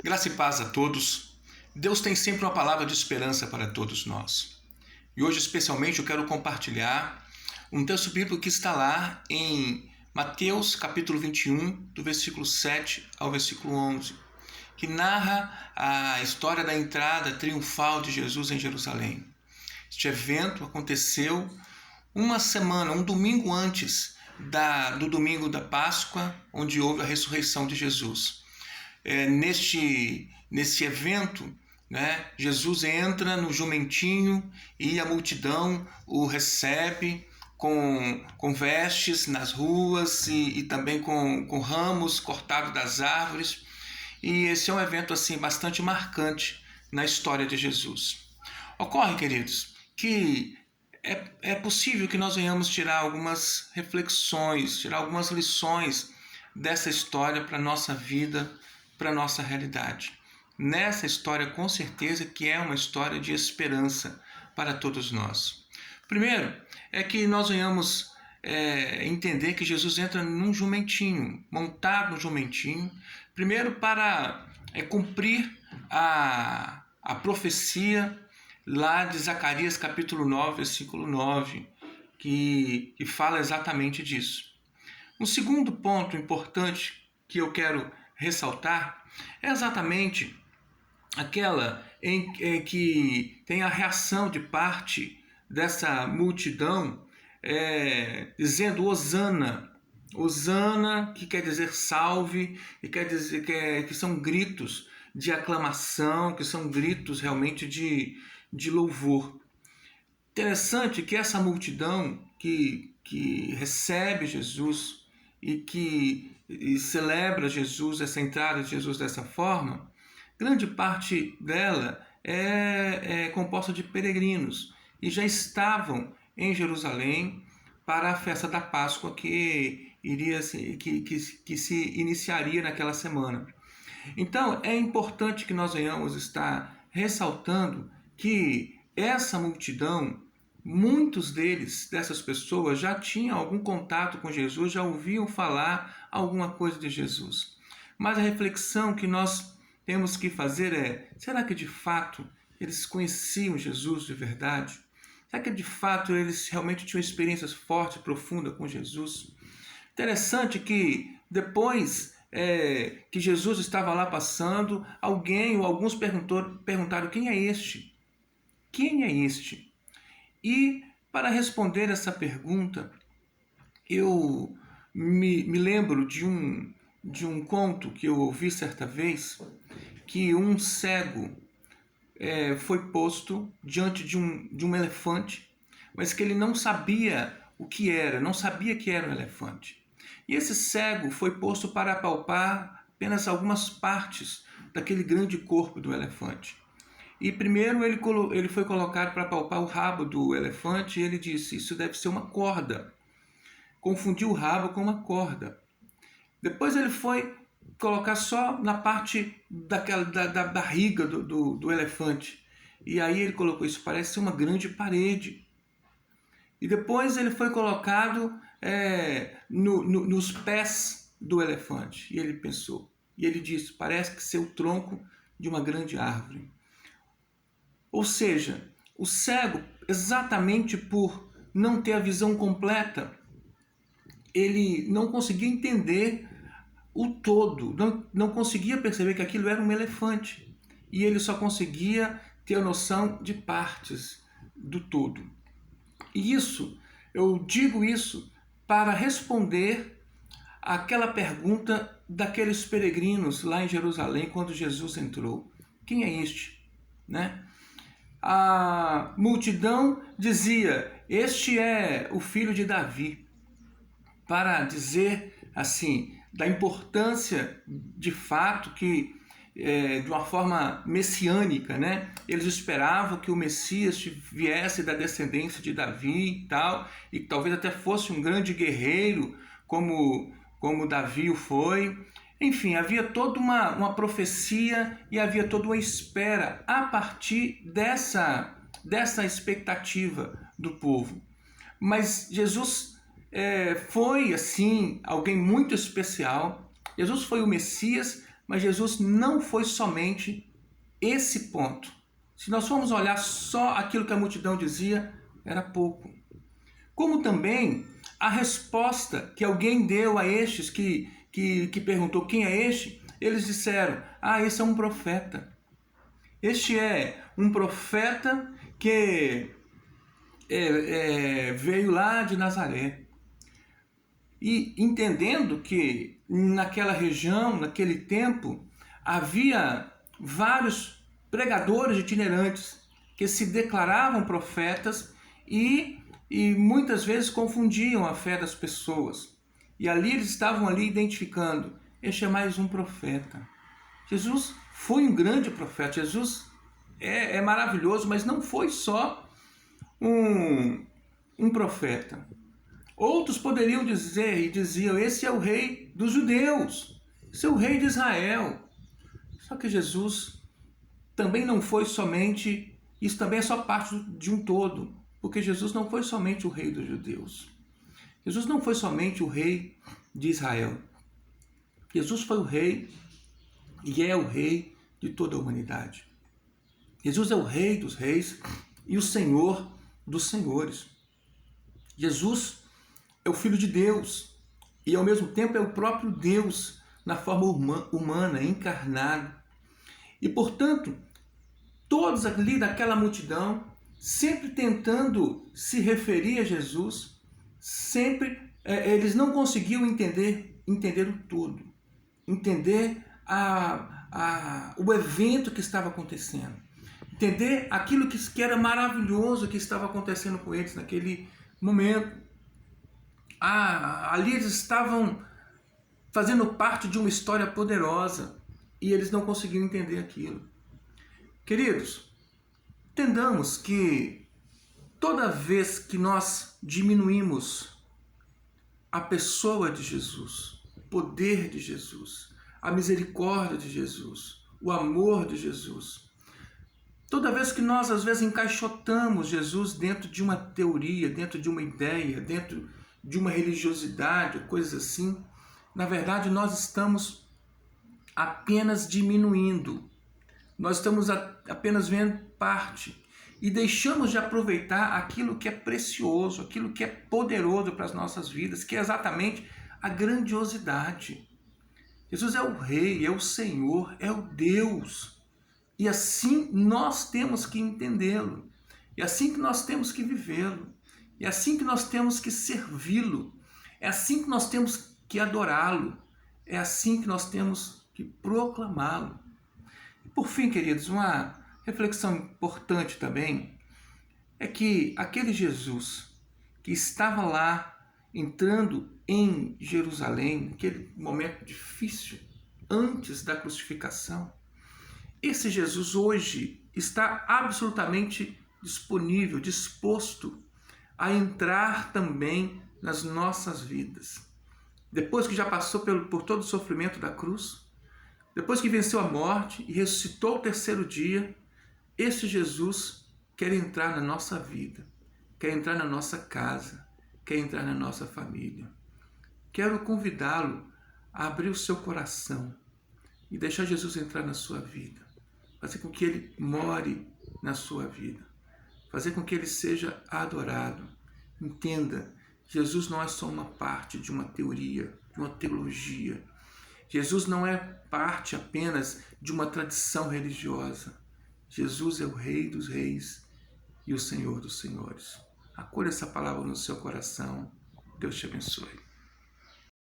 Graça e paz a todos. Deus tem sempre uma palavra de esperança para todos nós. E hoje, especialmente, eu quero compartilhar um texto bíblico que está lá em Mateus, capítulo 21, do versículo 7 ao versículo 11, que narra a história da entrada triunfal de Jesus em Jerusalém. Este evento aconteceu uma semana, um domingo antes do domingo da Páscoa, onde houve a ressurreição de Jesus. Neste evento, Jesus entra no jumentinho e a multidão o recebe com vestes nas ruas e também com ramos cortados das árvores. E esse é um evento assim bastante marcante na história de Jesus. Ocorre, queridos, que é possível que nós venhamos tirar algumas reflexões, tirar algumas lições dessa história para a nossa vida, para a nossa realidade. Nessa história, com certeza, que é uma história de esperança para todos nós. Primeiro, é que nós venhamos entender que Jesus entra num jumentinho, montado no jumentinho, primeiro para cumprir a profecia lá de Zacarias capítulo 9, versículo 9, que fala exatamente disso. Um segundo ponto importante que eu quero ressaltar é exatamente aquela em que tem a reação de parte dessa multidão dizendo Hosana. Hosana, que quer dizer salve, e quer dizer que são gritos de aclamação, que são gritos realmente de louvor. Interessante que essa multidão que recebe Jesus e celebra Jesus, essa entrada de Jesus dessa forma, grande parte dela é composta de peregrinos e já estavam em Jerusalém para a festa da Páscoa que se iniciaria naquela semana. Então, é importante que nós venhamos estar ressaltando que essa multidão, muitos dessas pessoas, já tinham algum contato com Jesus, já ouviam falar alguma coisa de Jesus. Mas a reflexão que nós temos que fazer é: será que de fato eles conheciam Jesus de verdade? Será que de fato eles realmente tinham experiências fortes e profundas com Jesus? Interessante que depois que Jesus estava lá passando, alguém ou alguns perguntaram: quem é este? Quem é este? E para responder essa pergunta, eu me lembro de um conto que eu ouvi certa vez, que um cego foi posto diante de um elefante, mas que ele não sabia o que era, não sabia que era um elefante. E esse cego foi posto para apalpar apenas algumas partes daquele grande corpo do elefante. E primeiro ele foi colocado para palpar o rabo do elefante e ele disse: isso deve ser uma corda. Confundiu o rabo com uma corda. Depois ele foi colocar só na parte da barriga do elefante. E aí ele colocou: isso parece ser uma grande parede. E depois ele foi colocado nos pés do elefante. E ele pensou. E ele disse: parece que ser o tronco de uma grande árvore. Ou seja, o cego, exatamente por não ter a visão completa, ele não conseguia entender o todo, não conseguia perceber que aquilo era um elefante. E ele só conseguia ter a noção de partes do todo. E eu digo isso para responder àquela pergunta daqueles peregrinos lá em Jerusalém quando Jesus entrou: quem é este? A multidão dizia: este é o filho de Davi, para dizer assim da importância de fato que de uma forma messiânica, eles esperavam que o Messias viesse da descendência de Davi e tal, e talvez até fosse um grande guerreiro como Davi o foi. Enfim, havia toda uma profecia e havia toda uma espera a partir dessa expectativa do povo. Mas Jesus foi, assim, alguém muito especial. Jesus foi o Messias, Mas Jesus não foi somente esse ponto. Se nós formos olhar só aquilo que a multidão dizia, era pouco. Como também a resposta que alguém deu a estes que perguntou quem é este, eles disseram, esse é um profeta. Este é um profeta que veio lá de Nazaré. E entendendo que naquela região, naquele tempo, havia vários pregadores itinerantes que se declaravam profetas e muitas vezes confundiam a fé das pessoas. E ali eles estavam ali identificando, este é mais um profeta. Jesus foi um grande profeta, Jesus é maravilhoso, mas não foi só um profeta. Outros poderiam dizer, e diziam, esse é o rei dos judeus, esse é o rei de Israel. Só que Jesus também não foi somente, isso também é só parte de um todo, porque Jesus não foi somente o rei dos judeus. Jesus não foi somente o rei de Israel. Jesus foi o rei e é o rei de toda a humanidade. Jesus é o rei dos reis e o Senhor dos senhores. Jesus é o Filho de Deus e ao mesmo tempo é o próprio Deus na forma humana, encarnado. E portanto, todos ali daquela multidão, sempre tentando se referir a Jesus, eles não conseguiam entender o todo, entender o evento que estava acontecendo, entender aquilo que era maravilhoso que estava acontecendo com eles naquele momento. Ali eles estavam fazendo parte de uma história poderosa e eles não conseguiam entender aquilo. Queridos, entendamos que toda vez que nós diminuímos a pessoa de Jesus, o poder de Jesus, a misericórdia de Jesus, o amor de Jesus, toda vez que nós às vezes encaixotamos Jesus dentro de uma teoria, dentro de uma ideia, dentro de uma religiosidade, coisas assim, na verdade nós estamos apenas diminuindo. Nós estamos apenas vendo parte e deixamos de aproveitar aquilo que é precioso, aquilo que é poderoso para as nossas vidas, que é exatamente a grandiosidade. Jesus é o Rei, é o Senhor, é o Deus. E assim nós temos que entendê-lo. É assim que nós temos que vivê-lo. É assim que nós temos que servi-lo. É assim que nós temos que adorá-lo. É assim que nós temos que proclamá-lo. Por fim, queridos, uma reflexão importante também é que aquele Jesus que estava lá entrando em Jerusalém, naquele momento difícil, antes da crucificação, esse Jesus hoje está absolutamente disponível, disposto a entrar também nas nossas vidas. Depois que já passou por todo o sofrimento da cruz, depois que venceu a morte e ressuscitou ao terceiro dia, esse Jesus quer entrar na nossa vida, quer entrar na nossa casa, quer entrar na nossa família. Quero convidá-lo a abrir o seu coração e deixar Jesus entrar na sua vida, fazer com que ele more na sua vida, fazer com que ele seja adorado. Entenda, Jesus não é só uma parte de uma teoria, de uma teologia. Jesus não é parte apenas de uma tradição religiosa. Jesus é o Rei dos Reis e o Senhor dos Senhores. Acolha essa palavra no seu coração. Deus te abençoe.